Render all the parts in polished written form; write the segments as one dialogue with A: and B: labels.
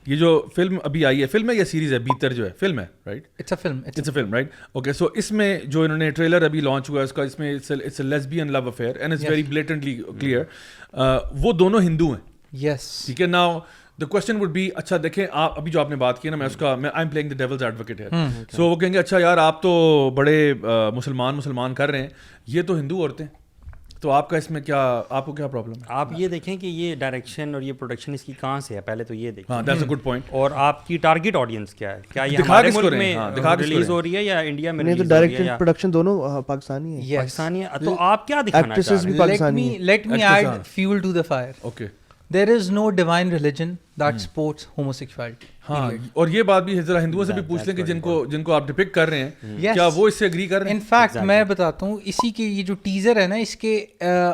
A: یہ جو فلم ابھی آئی ہے, فلم ہے یا سیریز ہے, بیتر جو ہے فلم ہے right,
B: it's a film
A: right, okay. So اس میں جو انہوں نے ٹریلر ابھی لانچ ہوا ہے اس کا, اس میں it's a lesbian love affair and it's very blatantly clear, وہ دونوں ہندو ہیں.
B: یس
A: ٹھیک ہے. Now the question would be, اچھا دیکھیں آپ ابھی جو آپ نے بات کی نا, میں اس کا میں I'm playing the devil's advocate here. So وہ کہیں گے اچھا یار آپ تو بڑے مسلمان کر رہے ہیں, یہ تو ہندو عورتیں, تو آپ کا اس میں کیا, آپ کو کیا پرابلم ہے؟
C: آپ یہ دیکھیں کہ یہ ڈائریکشن اور یہ پروڈکشن اس کی کہاں سے ہے, پہلے تو یہ دیکھیں.
A: ہاں دیٹس اے گڈ پوائنٹ.
C: اور آپ کی ٹارگیٹ آڈینس کیا ہے, کیا یہ ہمارے ملک میں ریلیز ہو رہی ہے یا انڈیا میں ریلیز ہو رہی ہے؟
D: ڈائریکشن پروڈکشن دونوں پاکستانی ہیں.
C: پاکستانی ہے, تو آپ کیا دکھانا چاہ رہے ہیں؟
B: Let me add fuel to the fire.
A: Okay.
B: There is no divine religion that supports homosexuality.
A: ہاں, اور یہ بات بھی ذرا ہندوؤں سے بھی پوچھ لیں کہ جن کو آپ ڈپکٹ کر رہے ہیں, کیا وہ اس سے اگری کر رہے ہیں؟
B: ان فیکٹ میں بتاتا ہوں, اسی کے یہ جو ٹیزر ہے نا, اس کے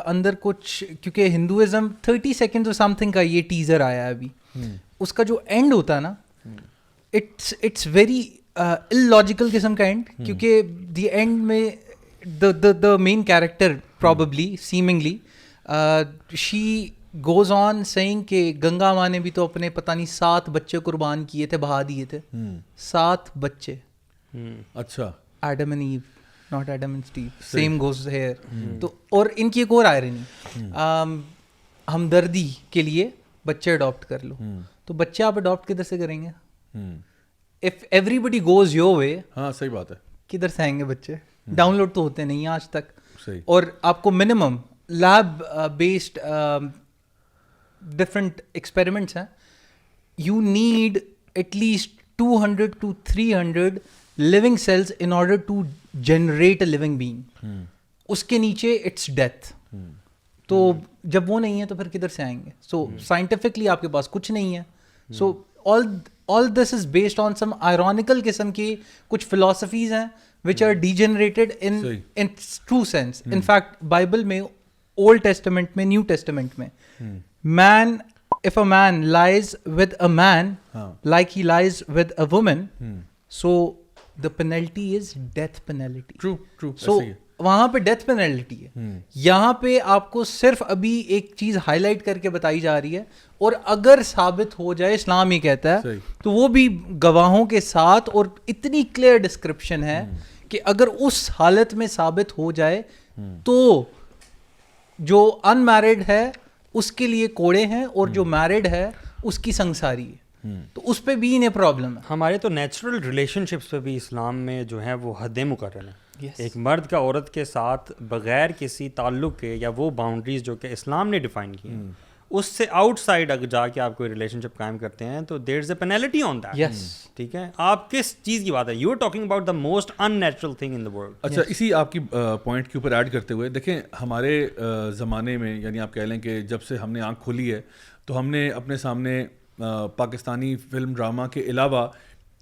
B: اندر کچھ, کیونکہ ہندوازم 30 سیکنڈ اور سم تھنگ کا یہ ٹیزر آیا ہے ابھی, اس کا جو اینڈ ہوتا ہے نا, اٹس ویری illogical قسم کا اینڈ, کیونکہ دی اینڈ میں the main character probably seemingly she goes on saying کہ گنگا ماں نے بھی تو اپنے پتہ نہیں 7 بچے قربان کیے تھے, بہا دیے تھے, 7 بچے.
A: اچھا.
B: Adam and Eve, not Adam and Steve. Same goes here. تو اور ان کی ایک اور آئرنی, ہمدردی کے لیے بچے اڈاپٹ کر لو. تو بچے آپ اڈاپٹ کدھر سے کریں گے؟ If everybody goes your way,
A: ہاں صحیح بات ہے,
B: کدھر سے آئیں گے بچے؟ ڈاؤن لوڈ تو ہوتے نہیں ہیں آج تک.
A: صحیح.
B: اور آپ کو minimum lab based different experiments ہیں, you need at least 200 to 300 living cells in order to generate a living being. اس کے نیچے اٹس ڈیتھ. تو جب وہ نہیں ہے تو پھر کدھر سے آئیں گے؟ سو سائنٹیفکلی آپ کے پاس کچھ نہیں ہے. سو all this is based on some ironical قسم کی کچھ philosophies ہیں which are degenerated in true sense. In fact Bible میں, Old Testament میں, New Testament میں, man, if a man lies with a man like he lies with a woman, so the penalty is death penalty.
A: True.
B: So وہاں پہ death penalty ہے. یہاں پہ آپ کو صرف ابھی ایک چیز ہائی لائٹ کر کے بتائی جا رہی ہے, اور اگر ثابت ہو جائے, اسلام ہی کہتا ہے, تو وہ بھی گواہوں کے ساتھ, اور اتنی کلیئر ڈسکرپشن ہے کہ اگر اس حالت میں ثابت ہو جائے تو جو ان میرڈ ہے اس کے لیے کوڑے ہیں, اور جو میرڈ ہے اس کی سنگساری ہے. تو اس پہ بھی انہیں پرابلم ہے.
C: ہمارے تو نیچرل ریلیشن شپس پہ بھی اسلام میں جو ہیں وہ حدیں مقرر ہیں. ایک مرد کا عورت کے ساتھ بغیر کسی تعلق کے, یا وہ باؤنڈریز جو کہ اسلام نے ڈیفائن کی ہیں, اس سے آؤٹ سائڈ اگر جا کے آپ کوئی ریلیشن شپ قائم کرتے ہیں تو دیر از اے پینلٹی آن دیٹ.
B: یس,
C: ٹھیک ہے. آپ کس چیز کی بات ہے؟ You are talking about the most unnatural thing in the world.
A: اچھا, اسی آپ کی پوائنٹ کے اوپر ایڈ کرتے ہوئے دیکھیں, ہمارے زمانے میں, یعنی آپ کہہ لیں کہ جب سے ہم نے آنکھ کھولی ہے, تو ہم نے اپنے سامنے پاکستانی فلم ڈرامہ کے علاوہ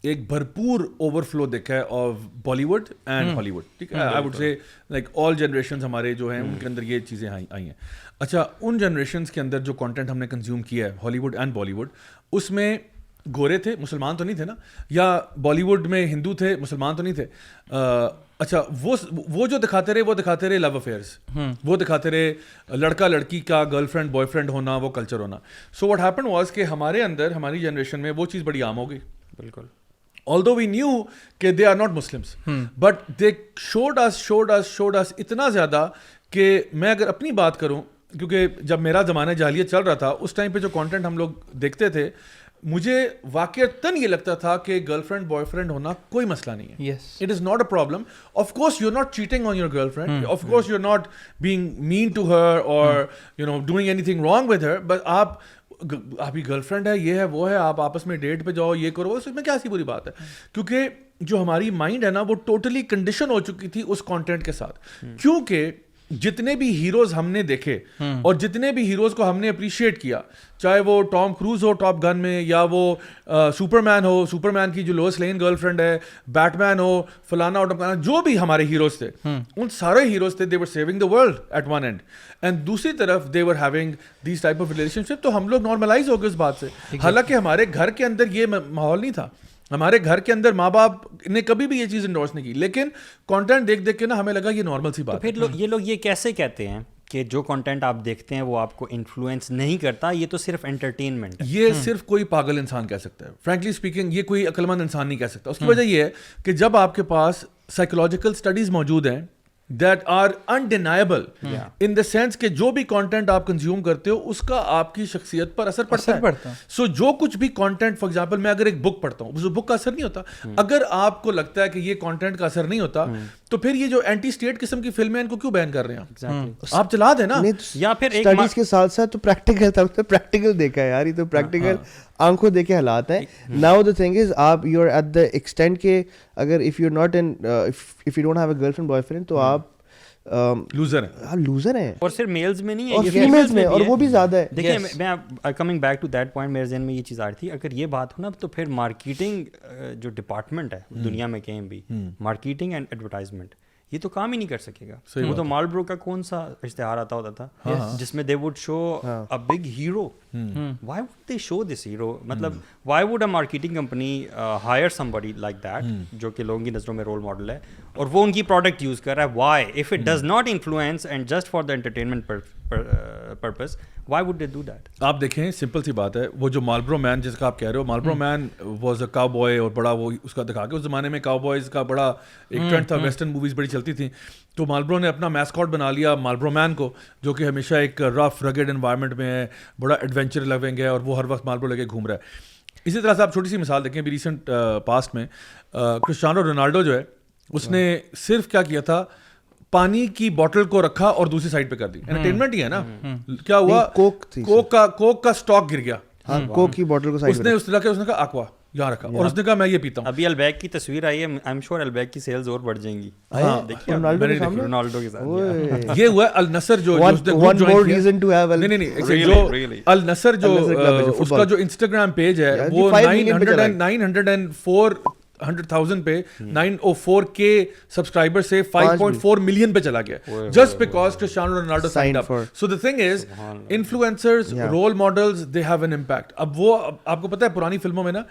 A: ایک بھرپور اوور فلو دیکھا ہے آف بالی ووڈ اینڈ ہالی ووڈ. ٹھیک ہے, I would say like all generations ہمارے جو ہیں ان کے اندر یہ چیزیں آئی ہیں. اچھا, ان جنریشنز کے اندر جو کانٹینٹ ہم نے کنزیوم کیا ہے ہالی ووڈ اینڈ بالی ووڈ, اس میں گورے تھے, مسلمان تو نہیں تھے نا, یا بالی ووڈ میں ہندو تھے, مسلمان تو نہیں تھے. اچھا, وہ جو دکھاتے رہے لو افیئرس, وہ دکھاتے رہے لڑکا لڑکی کا گرل فرینڈ بوائے فرینڈ ہونا, وہ کلچر ہونا. سو واٹ ہیپن واز کہ ہمارے اندر, ہماری جنریشن میں وہ چیز بڑی عام ہو گئی.
C: بالکل.
A: although we knew کہ they are not Muslims, but they showed us اتنا زیادہ کہ میں اگر اپنی بات کروں, کیونکہ جب میرا زمانہ جاہلیت چل رہا تھا, اس ٹائم پہ جو کانٹینٹ ہم لوگ دیکھتے تھے, مجھے واقعتاً یہ لگتا تھا کہ گرل فرینڈ بوائے فرینڈ ہونا کوئی مسئلہ نہیں ہے. It is not a problem. Of course you are not cheating on your girlfriend, of course you are not being mean to her or you know doing anything wrong with her, but آپ کی girl friend ہے, یہ ہے وہ ہے, آپ آپس میں ڈیٹ پہ جاؤ, یہ کرو, اس میں کیا سی بری بات ہے. کیونکہ جو ہماری مائنڈ ہے نا, وہ ٹوٹلی کنڈیشن ہو چکی تھی اس کانٹینٹ کے ساتھ. کیونکہ جتنے بھی ہیروز ہم نے دیکھے اور جتنے بھی ہیروز کو ہم نے اپریشیٹ کیا, چاہے وہ ٹام کروز ہو ٹاپ گن میں, یا وہ سپر مین ہو, سپر مین کی جو لوئس لین گرل فرینڈ ہے, بیٹ مین ہو, فلانا اور ٹمکانا, جو بھی ہمارے ہیروز تھے, ان سارے ہیروز تھے, they were saving the world at one end, and دوسری طرف they were having these type of relationship. تو ہم لوگ نارملائز ہو گئے اس بات سے, حالانکہ ہمارے گھر کے اندر یہ ماحول نہیں تھا. ہمارے گھر کے اندر ماں باپ نے کبھی بھی یہ چیز انڈورس نہیں کی, لیکن کانٹینٹ دیکھ دیکھ کے نا ہمیں لگا یہ نارمل سی بات.
C: پھر یہ لوگ یہ کیسے کہتے ہیں کہ جو کنٹینٹ آپ دیکھتے ہیں وہ آپ کو انفلوئنس نہیں کرتا, یہ تو صرف انٹرٹینمنٹ ہے.
A: یہ صرف کوئی پاگل انسان کہہ سکتا ہے, فرینکلی اسپیکنگ یہ کوئی عقل مند انسان نہیں کہہ سکتا. اس کی وجہ یہ ہے کہ جب آپ کے پاس سائیکولوجیکل اسٹڈیز موجود ہیں that are undeniable in the sense کہ جو بھی کانٹینٹ آپ کنزیوم کرتے ہو اس کا آپ کی شخصیت پر اثر پڑتا ہے. سو جو کچھ بھی کانٹینٹ, فار ایگزامپل میں اگر ایک بک پڑھتا ہوں اس بک کا اثر نہیں ہوتا. اگر آپ کو لگتا ہے کہ یہ کانٹینٹ کا اثر نہیں ہوتا تو پھر یہ جو اینٹی اسٹیٹ قسم کی فلمیں ان کو کیوں بین کر رہے ہیں, آپ چلا دیں نا.
C: یا پھر
D: اسٹڈیز کے ساتھ ساتھ تو پریکٹیکل دیکھا ہے یار, یہ تو پریکٹیکل آنکھوں دیکھے حالات ہیں. ناؤ دا تھنگ از آپ you are at the extent کہ اگر if you not in if you don't have a girlfriend boyfriend تو آپ لوزر ہیں.
C: اور صرف میلز میں نہیں ہے,
D: اور فیمیلز میں, اور وہ بھی زیادہ ہے.
C: دیکھیں میں coming back to that point, میرے ذہن میں یہ چیز آ رہی تھی, اگر یہ بات ہو نا تو پھر مارکیٹنگ جو ڈپارٹمنٹ ہے دنیا میں کہیں بھی, مارکیٹنگ اینڈ ایڈورٹائزمنٹ, یہ تو کام ہی نہیں کر سکے گا. وہ تو مالبرو کا کون سا اشتہار آتا ہوتا تھا جس میں they would show a big hero. Why would they show this hero, مطلب why would a marketing company hire somebody like that جو کہ لوگوں کی نظروں میں رول ماڈل ہے اور وہ ان کی پروڈکٹ یوز کر رہا ہے. Why if it does not influence and just for the entertainment purpose, why would they do that?
A: آپ دیکھیں سمپل سی بات ہے, وہ جو مالبرو مین جس کا آپ کہہ رہے ہو, مالبرو مین واز اے کاؤ بوائے, اور بڑا وہ اس کا دکھا کے اس زمانے میں کاؤ بوائز کا بڑا ایک ٹرینڈ تھا, ویسٹرن موویز بڑی چلتی تھیں, تو مالبرو نے اپنا میسکاٹ بنا لیا مالبرو مین کو, جو کہ ہمیشہ ایک رف رگڈ انوائرمنٹ میں ہے, بڑا ایڈونچر لونگ ہے, اور وہ ہر وقت مالبرو لے کے گھوم رہا ہے. اسی طرح سے آپ چھوٹی سی مثال دیکھیں, ابھی ریسنٹ پاسٹ میں کرسٹیانو رونالڈو جو ہے اس نے صرف کیا کیا تھا, پانی کی بوٹل کو رکھا اور دوسری سائڈ پہ کر دی. انٹرٹینمنٹ ہی ہے نا. کیا ہوا, کوک کا اسٹاک گر گیا,
D: کوک کی بوٹل کو
A: اس نے کہا ایکوا یہاں رکھا, اور اس نے کہا میں یہ پیتا ہوں.
C: ابھی البیگ کی تصویر آئی ہے, آئی ایم شیور البیگ کی سیلز اور بڑھ جائیں گی. رونالڈو کے ساتھ
A: یہ ہوا النصر جو النصر جو اس کا جو انسٹاگرام پیج ہے وہ 900,000 پہ 904K سبسکرائبر سے 5.4 ملین پہ چلا گیا, just because Cristiano Ronaldo signed up. So the thing is influencers, role models, they have an impact. اب وہ آپ کو پتہ ہے پرانی فلموں میں نا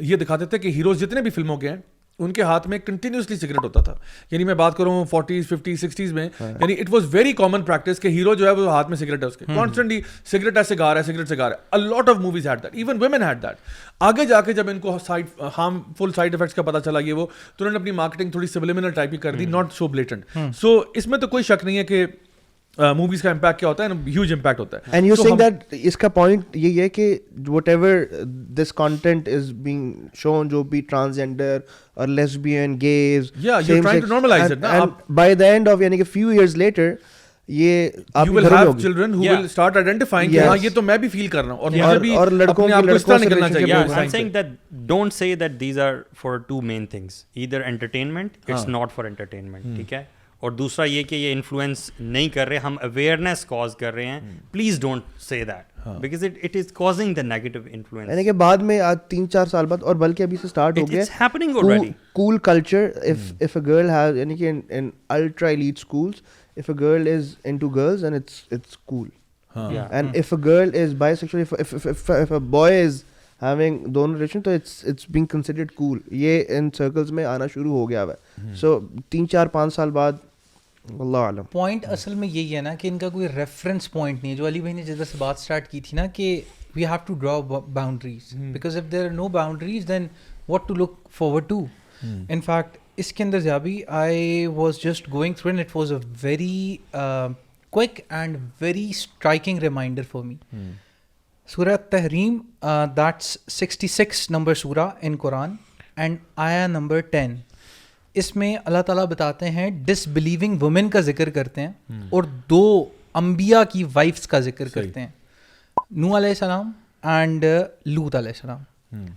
A: یہ دکھاتے تھے کہ ہیروز جتنے بھی فلموں کے ہیں ان کے ہاتھ میں کنٹینیوسلی سگریٹ ہوتا تھا. یعنی میں بات کروں 40s 50s 60s میں, یعنی it was very common practice کہ ہیرو جو ہے وہ ہاتھ میں سگریٹ ہے اس کے, کانسٹنٹلی سگریٹ ہے, سگار ہے, سگریٹ سگار ہے. A lot of movies had that, even women had that. آگے جا کے جب ان کو ہارمفل سائڈ افیکٹس کا پتہ چلا یہ وہ, تو انہوں نے اپنی مارکیٹنگ تھوڑی سبلیمنل ٹائپ کی کر دی, ناٹ سو بلیٹنٹ. سو اس میں تو کوئی شک نہیں ہے کہ موویز کا امپیکٹ کیا ہوتا ہے, ہیوج امپیکٹ ہوتا ہے.
D: اینڈ یو سیئنگ دیٹ اس کا پوائنٹ یہی ہے کہ whatever this content is being shown, جو بھی ٹرانسجینڈر اور lesbian, gays, by the end of یعنی کہ فیو ایئرز لیٹر یہ
A: you will have children who will start identifying کہ ہاں یہ تو میں بھی فیل کر رہا ہوں, اور مجھے بھی
D: اور لڑکوں
A: اپنے آپ کو اس طرح نکلنا چاہیے.
C: I'm saying that don't say that these are for two main things, either entertainment, it's not for entertainment, ٹھیک ہے, اور دوسرا یہ کہ یہ انفلوئنس نہیں کر رہے, ہم اویئرنیس کاز کر رہے ہیں. Please don't say that because it is causing the negative influence.
D: یعنی کہ بعد میں آج 3-4 سال بعد, اور بلکہ ابھی سے اسٹارٹ ہو گیا
C: It's happening already.
D: Cool culture. If a girl has, یعنی کہ in ultra elite schools, if a girl is into girls then it's cool. And if a girl is bisexual, if a boy is having دونوں relation, تو it's being considered cool. یہ ان circles میں آنا شروع ہو گیا ہے. سو 3-4-5 سال بعد اللہ عالم.
B: پوائنٹ اصل میں یہی ہے نا کہ ان کا کوئی ریفرنس پوائنٹ نہیں ہے, جو علی بھائی نے جس سے بات اسٹارٹ کی تھی نا کہ we have to draw boundaries, because if there are no boundaries then what to look forward to. In fact اس کے اندر جابی I was just going through and it was a very quick and very striking reminder for me. Surah Tahrim, that's 66 number سورہ ان قرآن and آیا number 10. اس میں اللہ تعالیٰ بتاتے ہیں ڈس بلیونگ وومن کا ذکر کرتے ہیں اور 2 انبیاء کی وائفس کا ذکر کرتے ہیں, نوح علیہ السلام اینڈ لوط علیہ السلام.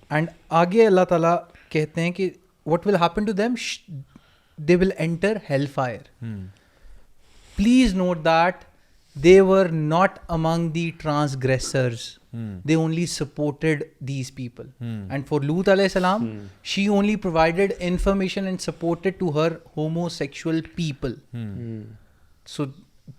B: اینڈ آگے اللہ تعالیٰ کہتے ہیں کہ what will happen to them, they will enter hellfire. Please note that they were not among the transgressors. They only supported these people. And for Lut alayhi salam, she only provided information and supported to her homosexual people. So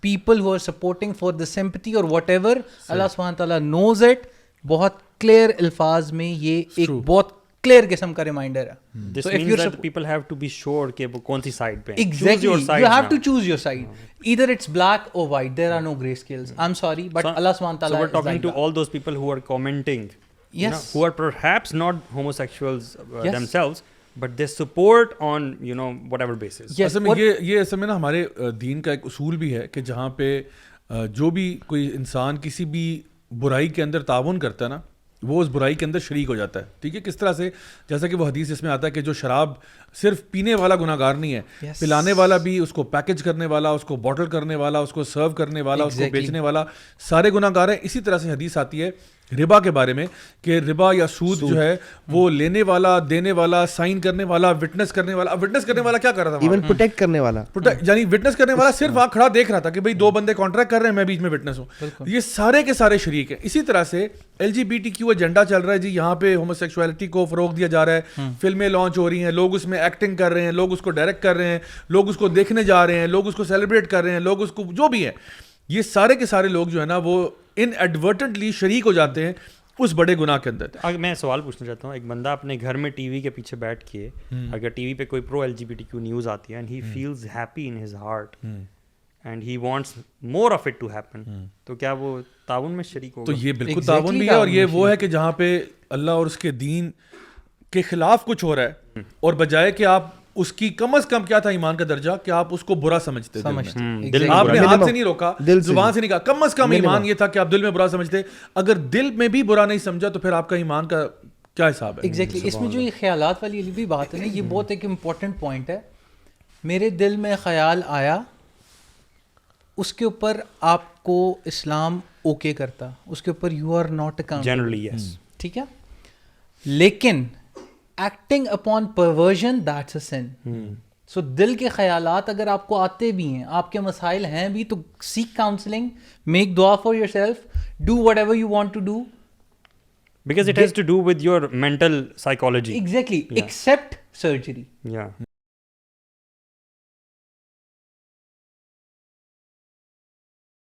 B: people who are supporting for the sympathy or whatever, Allah subhanahu wa ta'ala knows it. بہت clear الفاظ میں یہ ایک بہت clear قسم کا reminder ہے.
C: This means that people have to be sure کہ وہ کون سی side پہ ہیں.
B: Exactly.
C: Choose your side
B: You have
C: now.
B: to choose your side. Either it's black or white. There are no gray scales. I'm sorry, but Allah subhanahu wa ta'ala
C: So we're
B: is
C: talking
B: like
C: to
B: that.
C: all those people who are commenting, you know,
B: Yes.
C: who are perhaps not homosexuals
B: Yes.
C: themselves, but they support on, you know, whatever basis.
B: Yes.
A: اصل میں یہ اصل میں نا ہمارے دین کا ایک اصول بھی ہے کہ جہاں پہ جو بھی کوئی انسان کسی بھی برائی کے اندر تعاون کرتا ہے نا وہ اس برائی کے اندر شریک ہو جاتا ہے. ٹھیک ہے, کس طرح سے, جیسا کہ وہ حدیث اس میں آتا ہے کہ جو شراب صرف پینے والا گناہ گار نہیں ہے, پلانے والا بھی, اس کو پیکج کرنے والا, اس کو باٹل کرنے والا, اس کو سرو کرنے والا, اس کو بیچنے والا, سارے گناہ گار ہیں. اسی طرح سے حدیث آتی ہے ربا کے بارے میں کہ ربا یا سود جو ہے وہ لینے والا, دینے والا, سائن کرنے والا, وٹنس کرنے والا. وٹنس کرنے والا کیا کر رہا تھا,
D: ایون پروٹیکٹ کرنے والا,
A: یعنی وٹنس کرنے والا صرف وہاں کھڑا دیکھ رہا تھا کہ بھائی دو بندے کانٹریکٹ کر رہے ہیں, میں بیچ میں وٹنس ہوں. یہ سارے کے سارے شریک ہیں. اسی طرح سے LGBTQ ایجنڈا چل رہا ہے جی, یہاں پہ ہومو سیکشوالٹی کو فروغ دیا جا رہا ہے, فلمیں لانچ ہو رہی ہیں, لوگ اس میں ایکٹنگ کر رہے ہیں, لوگ اس کو ڈائریکٹ کر رہے ہیں, لوگ اس کو دیکھنے جا رہے ہیں, لوگ اس کو سیلیبریٹ کر رہے ہیں, لوگ اس کو جو بھی ہیں, یہ سارے کے سارے لوگ جو ہے نا وہ ان ایڈورٹنٹلی شریک ہو جاتے ہیں اس بڑے گناہ کے اندر.
C: میں سوال پوچھنا چاہتا ہوں, ایک بندہ اپنے گھر میں ٹی وی کے پیچھے بیٹھ کے اگر ٹی وی پہ کوئی پرو LGBTQ نیوز آتی ہے and he feels happy in his heart and he wants more of it to happen, تو کیا وہ تعاون میں شریک ہوگا؟
A: تو یہ بالکل تعاون بھی ہے, اور یہ وہ ہے کہ جہاں پہ اللہ اور اس کے دین کے خلاف کچھ ہو رہا ہے, اور بجائے کہ آپ اس کی کم از کم کیا تھا ایمان کا درجہ کہ آپ اس کو برا سمجھتے, آپ نے ہاتھ سے نہیں روکا, زبان سے نہیں کہا, کم از کم ایمان یہ تھا کہ آپ دل میں برا سمجھتے. اگر دل میں بھی برا نہیں سمجھا تو پھر آپ کا ایمان کا کیا حساب ہے؟
B: ایگزیکٹلی. اس میں جو یہ خیالات والی بھی بات ہے نا, یہ بہت ایک امپورٹنٹ پوائنٹ ہے. میرے دل میں خیال آیا, اس کے اوپر آپ کو اسلام اوکے کرتا, اس کے اوپر you are not accountable
C: generally yes,
B: ٹھیک ہے. لیکن acting upon perversion that's a sin. So دل کے خیالات اگر آپ کو آتے بھی ہیں, آپ کے مسائل ہیں بھی, تو سیک کاؤنسلنگ, میک دعا for yourself, do whatever you want to do,
C: because it has to do with your mental psychology.
B: exactly, except surgery.
C: Yeah.